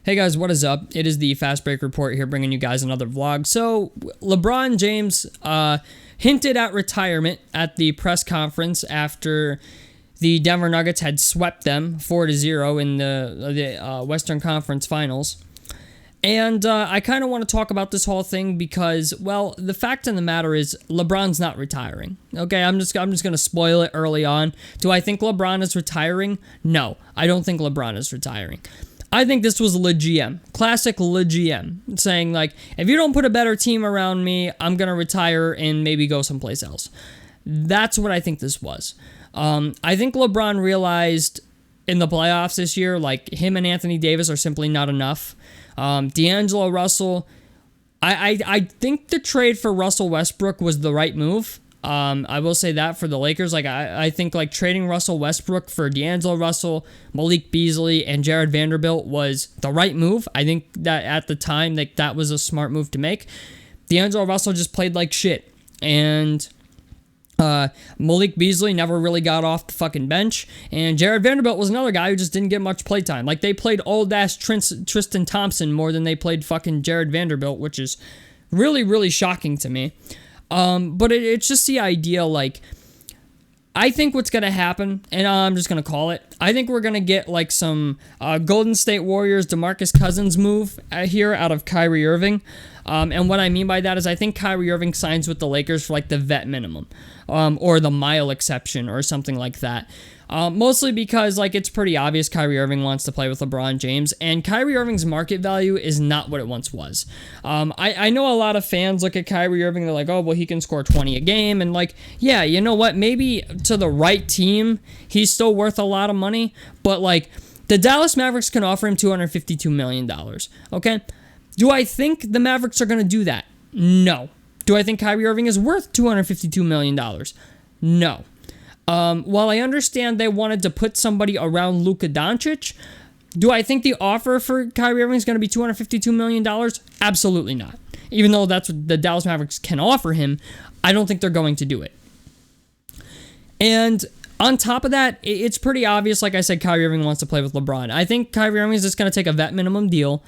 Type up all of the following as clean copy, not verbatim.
Hey guys, what is up? It is the Fast Break Report here, bringing you guys another vlog. So, LeBron James hinted at retirement at the press conference after the Denver Nuggets had swept them 4-0 in the Western Conference Finals. And I kind of want to talk about this whole thing because, well, the fact of the matter is LeBron's not retiring. Okay, I'm just going to spoil it early on. Do I think LeBron is retiring? No, I don't think LeBron is retiring. I think this was LeGM, classic LeGM, saying like, if you don't put a better team around me, I'm going to retire and maybe go someplace else. That's what I think this was. I think LeBron realized in the playoffs this year, like him and Anthony Davis are simply not enough. D'Angelo Russell, I think the trade for Russell Westbrook was the right move. I will say that for the Lakers, like I think like trading Russell Westbrook for D'Angelo Russell, Malik Beasley, and Jared Vanderbilt was the right move. I think that at the time that was a smart move to make. D'Angelo Russell just played like shit, and Malik Beasley never really got off the fucking bench, and Jared Vanderbilt was another guy who just didn't get much playtime. Like they played old ass Tristan Thompson more than they played fucking Jared Vanderbilt, which is really, really shocking to me. But it's just the idea, like, I think what's going to happen, and I'm just going to call it, I think we're going to get, like, some Golden State Warriors DeMarcus Cousins move here out of Kyrie Irving. And what I mean by that is I think Kyrie Irving signs with the Lakers for, like, the vet minimum, or the mile exception or something like that. Mostly because, like, it's pretty obvious Kyrie Irving wants to play with LeBron James, and Kyrie Irving's market value is not what it once was. I know a lot of fans look at Kyrie Irving, they're like, oh, well, he can score 20 a game, and, like, yeah, you know what, maybe to the right team, he's still worth a lot of money, but, like, the Dallas Mavericks can offer him $252 million, okay? Do I think the Mavericks are going to do that? No. Do I think Kyrie Irving is worth $252 million? No. While I understand they wanted to put somebody around Luka Doncic, do I think the offer for Kyrie Irving is going to be $252 million? Absolutely not. Even though that's what the Dallas Mavericks can offer him, I don't think they're going to do it. And on top of that, it's pretty obvious, like I said, Kyrie Irving wants to play with LeBron. I think Kyrie Irving is just going to take a vet minimum deal,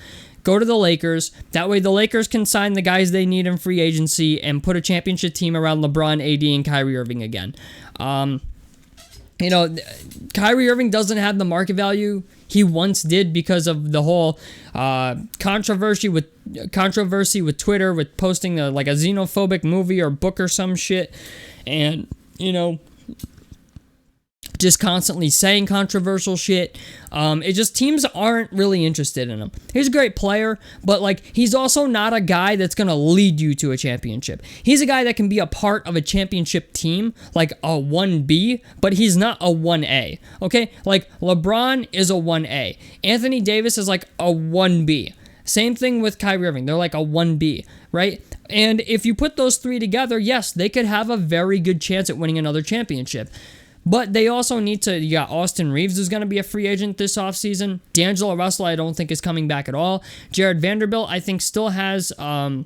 go to the Lakers. That way the Lakers can sign the guys they need in free agency and put a championship team around LeBron, AD, and Kyrie Irving again. You know, Kyrie Irving doesn't have the market value he once did because of the whole controversy with Twitter, with posting like a xenophobic movie or book or some shit, and, you know, just constantly saying controversial shit. It just, teams aren't really interested in him. He's a great player, but like, he's also not a guy that's gonna lead you to a championship. He's a guy that can be a part of a championship team, like a 1B, but he's not a 1A, okay? Like, LeBron is a 1A. Anthony Davis is like a 1B. Same thing with Kyrie Irving. They're like a 1B, right? And if you put those three together, yes, they could have a very good chance at winning another championship. But they also need to, you got Austin Reeves, who's going to be a free agent this offseason. D'Angelo Russell, I don't think is coming back at all. Jared Vanderbilt, I think, still has a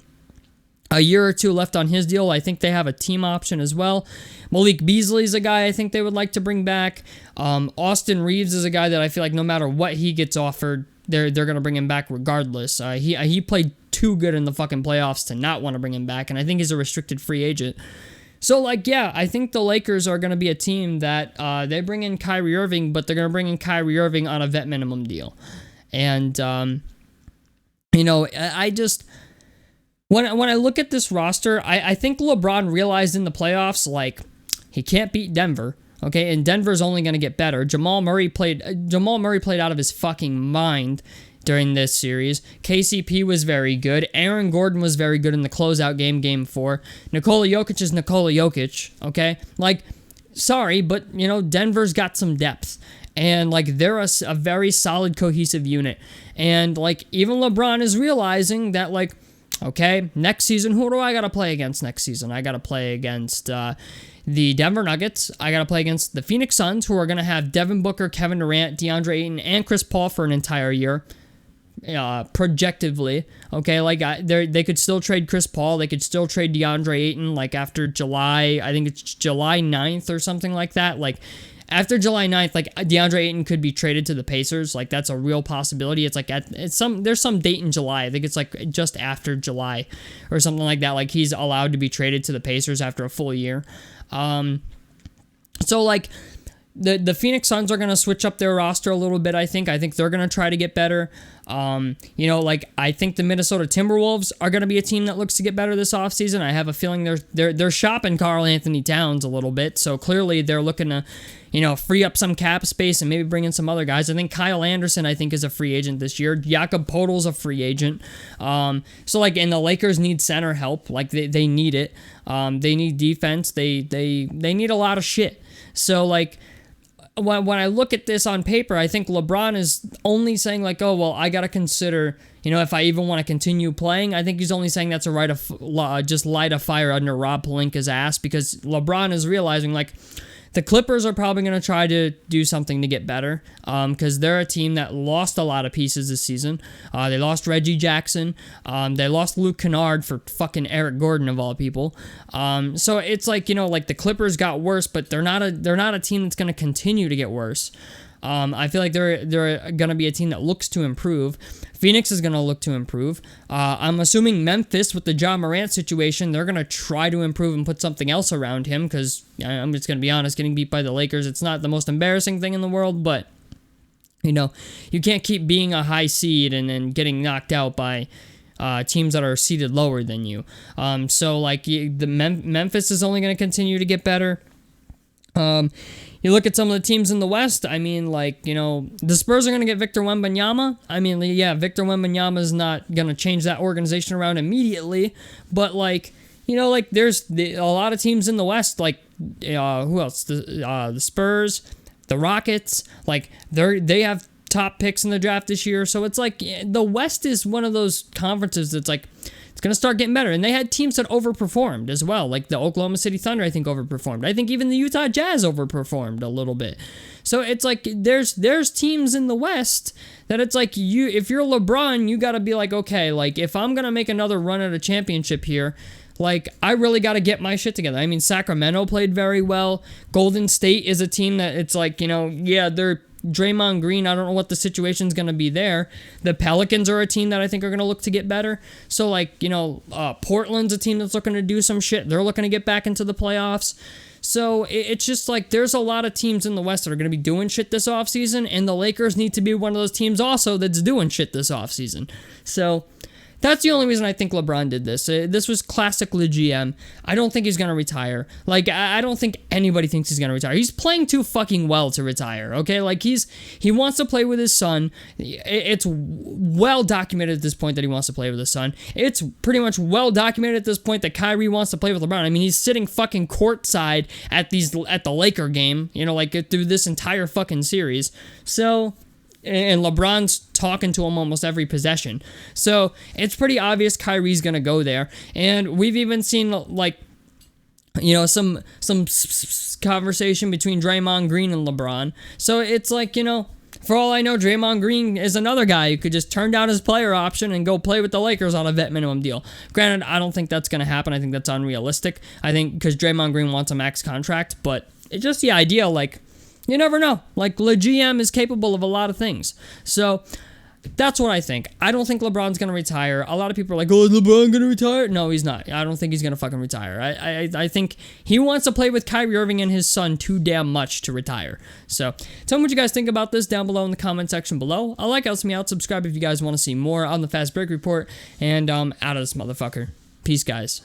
year or two left on his deal. I think they have a team option as well. Malik Beasley is a guy I think they would like to bring back. Austin Reeves is a guy that I feel like no matter what he gets offered, they're going to bring him back regardless. He played too good in the fucking playoffs to not want to bring him back, and I think he's a restricted free agent. So, like, yeah, I think the Lakers are going to be a team that they bring in Kyrie Irving, but they're going to bring in Kyrie Irving on a vet minimum deal. And, you know, I just, when I look at this roster, I think LeBron realized in the playoffs, like, he can't beat Denver, okay? And Denver's only going to get better. Jamal Murray played out of his fucking mind during this series. KCP was very good. Aaron Gordon was very good in the closeout game, Game 4. Nikola Jokic is Nikola Jokic, okay? Like, sorry, but, you know, Denver's got some depth. And, like, they're a very solid, cohesive unit. And, like, even LeBron is realizing that, like, okay, next season, who do I got to play against next season? I got to play against the Denver Nuggets. I got to play against the Phoenix Suns, who are going to have Devin Booker, Kevin Durant, DeAndre Ayton, and Chris Paul for an entire year. Projectively, okay, like they could still trade Chris Paul, they could still trade DeAndre Ayton, like after July, I think it's July 9th or something like that, like after July 9th, like DeAndre Ayton could be traded to the Pacers. Like that's a real possibility. It's like there's some date in July. I think it's like just after July or something like that. Like he's allowed to be traded to the Pacers after a full year. So like the Phoenix Suns are going to switch up their roster a little bit, I think. I think they're going to try to get better. Like I think the Minnesota Timberwolves are going to be a team that looks to get better this offseason. I have a feeling they're shopping Karl Anthony Towns a little bit. So clearly they're looking to, free up some cap space and maybe bring in some other guys. I think Kyle Anderson, is a free agent this year. Jakob Poeltl's a free agent. And the Lakers need center help. Like they need it. They need defense. They need a lot of shit. So like, when I look at this on paper, I think LeBron is only saying like, oh, well, I got to consider, if I even want to continue playing. I think he's only saying that's just light a fire under Rob Pelinka's ass, because LeBron is realizing like the Clippers are probably going to try to do something to get better because they're a team that lost a lot of pieces this season. They lost Reggie Jackson. They lost Luke Kennard for fucking Eric Gordon of all people. So it's like, like the Clippers got worse, but they're not a team that's going to continue to get worse. I feel like they're going to be a team that looks to improve. Phoenix is going to look to improve. I'm assuming Memphis, with the Ja Morant situation, they're going to try to improve and put something else around him, because I'm just going to be honest, getting beat by the Lakers, it's not the most embarrassing thing in the world, but you can't keep being a high seed and then getting knocked out by teams that are seated lower than you. Memphis is only going to continue to get better. You look at some of the teams in the West, the Spurs are going to get Victor Wembanyama. Victor Wembanyama is not going to change that organization around immediately, but there's a lot of teams in the West, who else? The Spurs, the Rockets, they have top picks in the draft this year, so it's like the West is one of those conferences that's like, it's going to start getting better. And they had teams that overperformed as well. Like the Oklahoma City Thunder, I think, overperformed. I think even the Utah Jazz overperformed a little bit. So it's like there's teams in the West that it's like if you're LeBron, you got to be like, okay, like if I'm going to make another run at a championship here, like I really got to get my shit together. Sacramento played very well. Golden State is a team that it's like, they're Draymond Green, I don't know what the situation's going to be there. The Pelicans are a team that I think are going to look to get better. So, Portland's a team that's looking to do some shit. They're looking to get back into the playoffs. So, it's just like there's a lot of teams in the West that are going to be doing shit this offseason, and the Lakers need to be one of those teams also that's doing shit this offseason. So, that's the only reason I think LeBron did this. This was classic GM. I don't think he's going to retire. I don't think anybody thinks he's going to retire. He's playing too fucking well to retire, okay? He wants to play with his son. It's well documented at this point that he wants to play with his son. It's pretty much well documented at this point that Kyrie wants to play with LeBron. He's sitting fucking courtside at the Laker game, through this entire fucking series. So, and LeBron's talking to him almost every possession. So it's pretty obvious Kyrie's going to go there. And we've even seen some conversation between Draymond Green and LeBron. So it's like, for all I know, Draymond Green is another guy who could just turn down his player option and go play with the Lakers on a vet minimum deal. Granted, I don't think that's going to happen. I think that's unrealistic. I think because Draymond Green wants a max contract, but it's just the idea, you never know. Le GM is capable of a lot of things. So that's what I think. I don't think LeBron's going to retire. A lot of people are like, oh, is LeBron going to retire? No, he's not. I don't think he's going to fucking retire. I think he wants to play with Kyrie Irving and his son too damn much to retire. So tell me what you guys think about this down below in the comment section below. Helps me out. Subscribe if you guys want to see more on the Fast Break Report. And out of this motherfucker. Peace, guys.